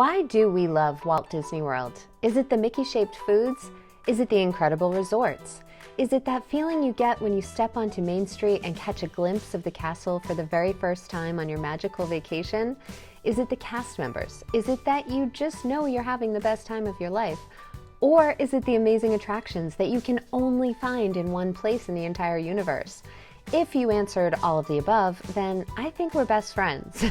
Why do we love Walt Disney World? Is it the Mickey-shaped foods? Is it the incredible resorts? Is it that feeling you get when you step onto Main Street and catch a glimpse of the castle for the very first time on your magical vacation? Is it the cast members? Is it that you just know you're having the best time of your life? Or is it the amazing attractions that you can only find in one place in the entire universe? If you answered all of the above, then I think we're best friends.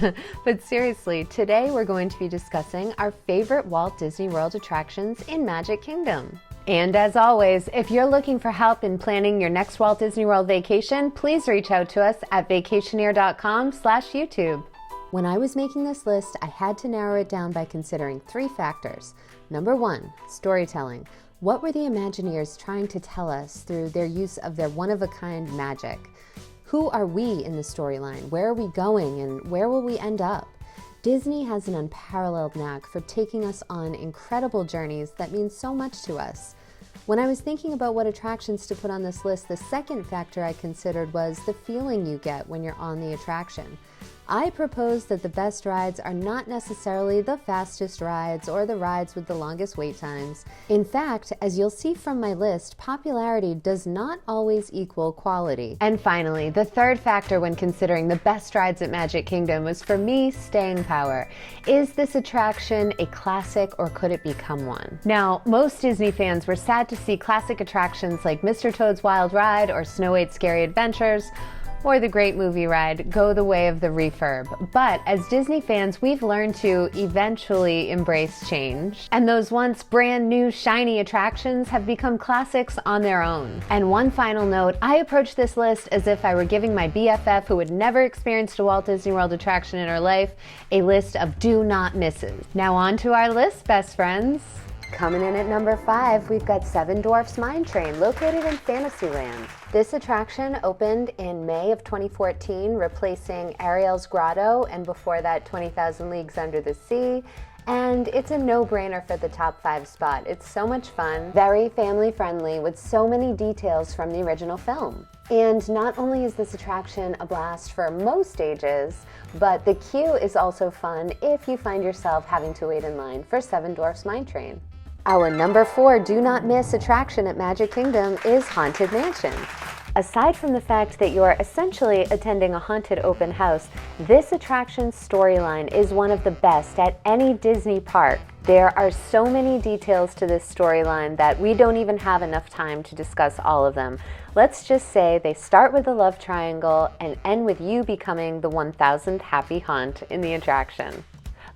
But seriously, today we're going to be discussing our favorite Walt Disney World attractions in Magic Kingdom. And as always, if you're looking for help in planning your next Walt Disney World vacation, please reach out to us at vacationeer.com/YouTube. When I was making this list, I had to narrow it down by considering three factors. Number one, storytelling. What were the Imagineers trying to tell us through their use of their one-of-a-kind magic? Who are we in the storyline? Where are we going and where will we end up? Disney has an unparalleled knack for taking us on incredible journeys that mean so much to us. When I was thinking about what attractions to put on this list, the second factor I considered was the feeling you get when you're on the attraction. I propose that the best rides are not necessarily the fastest rides or the rides with the longest wait times. In fact, as you'll see from my list, popularity does not always equal quality. And finally, the third factor when considering the best rides at Magic Kingdom was, for me, staying power. Is this attraction a classic or could it become one? Now, most Disney fans were sad to see classic attractions like Mr. Toad's Wild Ride or Snow White's Scary Adventures or the Great Movie Ride go the way of the refurb. But as Disney fans, we've learned to eventually embrace change. And those once brand new shiny attractions have become classics on their own. And one final note, I approach this list as if I were giving my BFF who had never experienced a Walt Disney World attraction in her life a list of do not misses. Now on to our list, best friends. Coming in at number 5, we've got Seven Dwarfs Mine Train, located in Fantasyland. This attraction opened in May of 2014, replacing Ariel's Grotto and before that 20,000 Leagues Under the Sea. And it's a no-brainer for the top 5 spot. It's so much fun, very family-friendly, with so many details from the original film. And not only is this attraction a blast for most ages, but the queue is also fun if you find yourself having to wait in line for Seven Dwarfs Mine Train. Our number 4 do not miss attraction at Magic Kingdom is Haunted Mansion. Aside from the fact that you're essentially attending a haunted open house, this attraction's storyline is one of the best at any Disney park. There are so many details to this storyline that we don't even have enough time to discuss all of them. Let's just say they start with a love triangle and end with you becoming the 1000th happy haunt in the attraction.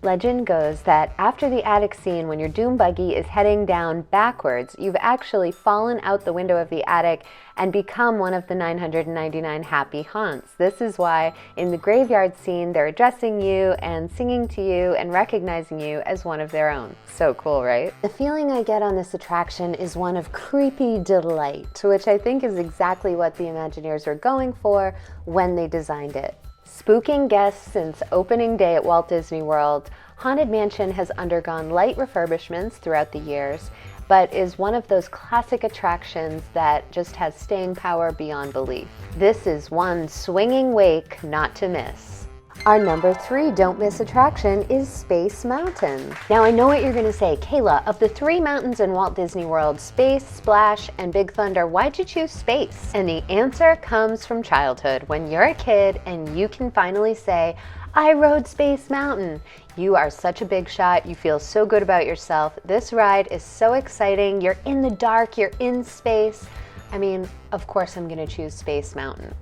Legend goes that after the attic scene, when your doom buggy is heading down backwards, you've actually fallen out the window of the attic and become one of the 999 happy haunts. This is why in the graveyard scene, they're addressing you and singing to you and recognizing you as one of their own. So cool, right? The feeling I get on this attraction is one of creepy delight, which I think is exactly what the Imagineers were going for when they designed it. Spooking guests since opening day at Walt Disney World, Haunted Mansion has undergone light refurbishments throughout the years, but is one of those classic attractions that just has staying power beyond belief. This is one swinging wake not to miss. Our number 3 don't miss attraction is Space Mountain. Now I know what you're gonna say, Kayla, of the 3 mountains in Walt Disney World, Space, Splash, and Big Thunder, why'd you choose Space? And the answer comes from childhood. When you're a kid and you can finally say, I rode Space Mountain. You are such a big shot, you feel so good about yourself. This ride is so exciting, you're in the dark, you're in space. I mean, of course I'm gonna choose Space Mountain.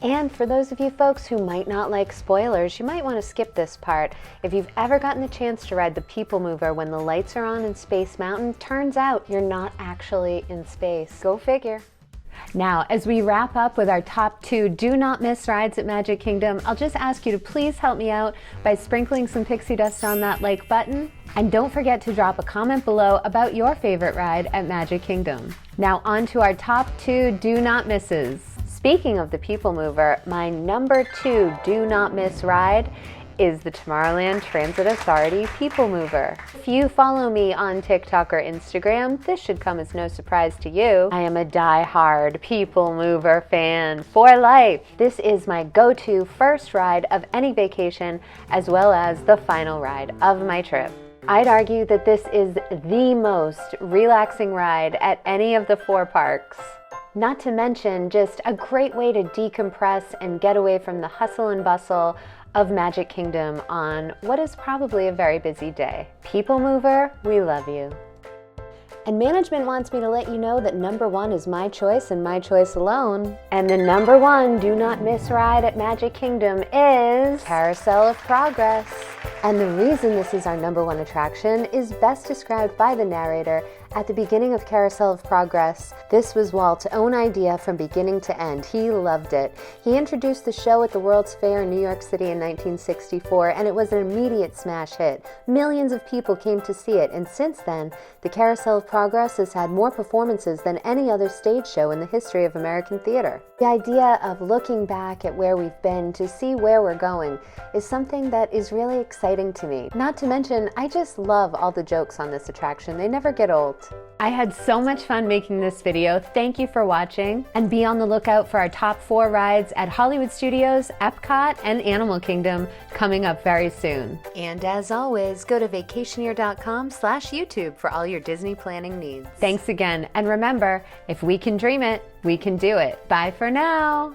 And for those of you folks who might not like spoilers, you might want to skip this part. If you've ever gotten the chance to ride the People Mover when the lights are on in Space Mountain, turns out you're not actually in space. Go figure. Now, as we wrap up with our top 2 do not miss rides at Magic Kingdom, I'll just ask you to please help me out by sprinkling some pixie dust on that like button. And don't forget to drop a comment below about your favorite ride at Magic Kingdom. Now on to our top 2 do not misses. Speaking of the People Mover, my number 2 do not miss ride is the Tomorrowland Transit Authority People Mover. If you follow me on TikTok or Instagram, this should come as no surprise to you. I am a die-hard People Mover fan for life. This is my go-to first ride of any vacation, as well as the final ride of my trip. I'd argue that this is the most relaxing ride at any of the 4 parks. Not to mention just a great way to decompress and get away from the hustle and bustle of Magic Kingdom on what is probably a very busy day. People mover, we love you. And management wants me to let you know that number 1 is my choice and my choice alone. And the number 1 do not miss ride at Magic Kingdom is Carousel of Progress. And the reason this is our number 1 attraction is best described by the narrator at the beginning of Carousel of Progress. This was Walt's own idea from beginning to end. He loved it. He introduced the show at the World's Fair in New York City in 1964, and it was an immediate smash hit. Millions of people came to see it, and since then, the Carousel of Progress has had more performances than any other stage show in the history of American theater. The idea of looking back at where we've been to see where we're going is something that is really exciting to me. Not to mention, I just love all the jokes on this attraction. They never get old. I had so much fun making this video. Thank you for watching, and be on the lookout for our top 4 rides at Hollywood Studios, Epcot, and Animal Kingdom coming up very soon. And as always, go to vacationeer.com/YouTube for all your Disney planning needs. Thanks again, and remember, if we can dream it, we can do it. Bye for now.